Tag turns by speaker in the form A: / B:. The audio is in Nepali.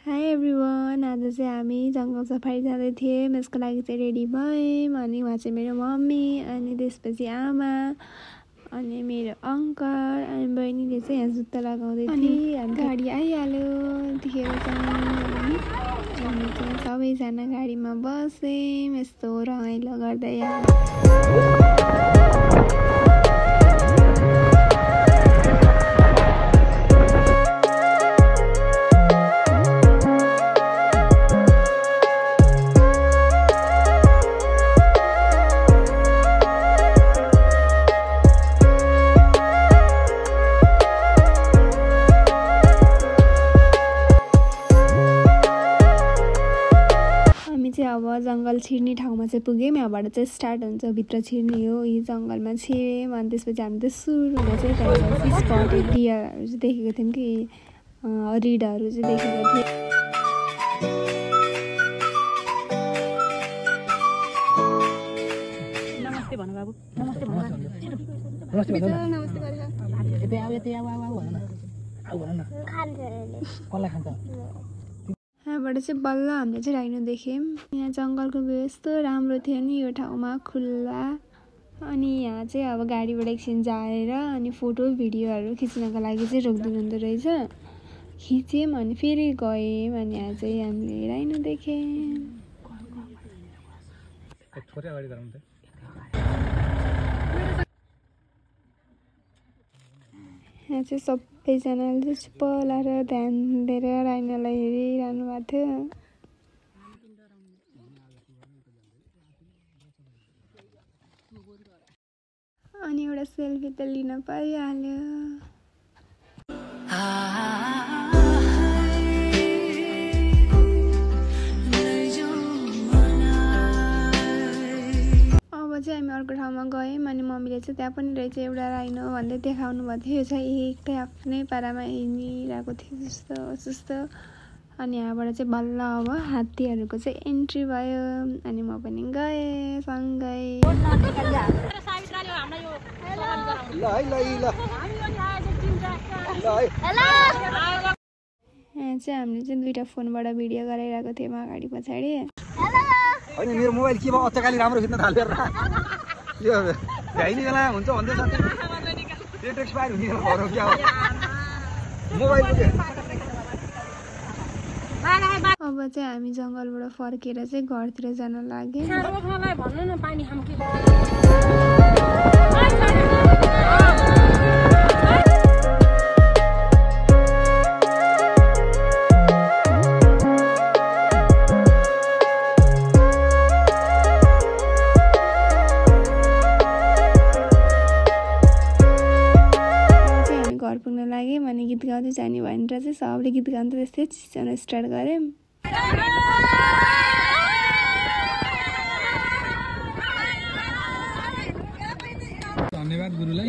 A: हाई एभ्रिवान, आज चाहिँ हामी जङ्गल सफारी जाँदै थियौँ। यसको लागि चाहिँ रेडी भयौँ। अनि उहाँ चाहिँ मेरो मम्मी, अनि त्यसपछि आमा, अनि मेरो अङ्कल, अनि बहिनीले चाहिँ यहाँ जुत्ता लगाउँदै थिए। अनि गाडी आइहाल्यो त्यतिखेर चाहिँ हामी चाहिँ सबैजना गाडीमा बस्यौँ। यस्तो रमाइलो गर्दै अब जङ्गल छिर्ने ठाउँमा चाहिँ पुग्यौँ। यहाँबाट चाहिँ स्टार्ट हुन्छ, भित्र छिर्ने हो। यी जङ्गलमा छिर्यौँ। अनि त्यसपछि हामी चाहिँ सुरुमा चाहिँ त्यहाँ स्पटेड डियरहरू चाहिँ देखेको थियौँ कि हरिणहरू चाहिँ देखेको थियौँ।
B: नमस्ते भन्नु बाबु, नमस्ते भन्नु, नमस्ते भन्नु, नमस्ते गरेर यतै आऊ भन न, आऊ भन न, खान्छ कसलाई खान्छ।
A: यहाँबाट चाहिँ बल्ल हामीले चाहिँ राइनो देख्यौँ। यहाँ जङ्गलको भ्यू यस्तो राम्रो थियो नि, यो ठाउँमा खुल्ला। अनि यहाँ चाहिँ अब गाडीबाट एकछिन जाएर अनि फोटो भिडियोहरू खिच्नको लागि चाहिँ रोकिदिनुहुँदो रहेछ। खिच्यौँ अनि फेरि गयौँ। अनि यहाँ चाहिँ हामीले राइनो देख्यौँ। यहाँ चाहिँ सबैजनाले चाहिँ चुप्प लाएर ध्यान दिएर राइनोलाई हेरिरहनु भएको थियो। अनि एउटा सेल्फी त लिन पाइहाल्यो। अब चाहिँ हामी अर्को ठाउँमा गयौँ। अनि मम्मीले चाहिँ त्यहाँ पनि रहेछ एउटा राइनो भन्दै देखाउनु भएको थियो। यो चाहिँ एक्लै आफ्नै पारामा हिँडिरहेको थियो जस्तो। अनि यहाँबाट चाहिँ बल्ल अब हात्तीहरूको चाहिँ एन्ट्री भयो। अनि म पनि गएँ सँगै। यहाँ चाहिँ हामीले चाहिँ दुईवटा फोनबाट भिडियो गराइरहेको थियौँ अगाडि पछाडि।
C: होइन मेरो मोबाइल के भयो अचकाली राम्रो खिच्न थाल्यो र यो भ्याइने बेला हुन्छ भन्दै साथी डेट एक्सपायर हुने बेला भरौ क्या मोबाइल
A: अब चाहिँ हामी जङ्गलबाट फर्केर चाहिँ घरतिर जान लाग्यौँ।
B: भन्नु न पानी खाम के
A: घर पुग्न लाग्यौँ। अनि गीत गाउँदै जाने भनेर चाहिँ सबले गीत गाउनु त्यस्तै चिच्याउन स्टार्ट गऱ्यौँ।
C: धन्यवाद गुरुलाई।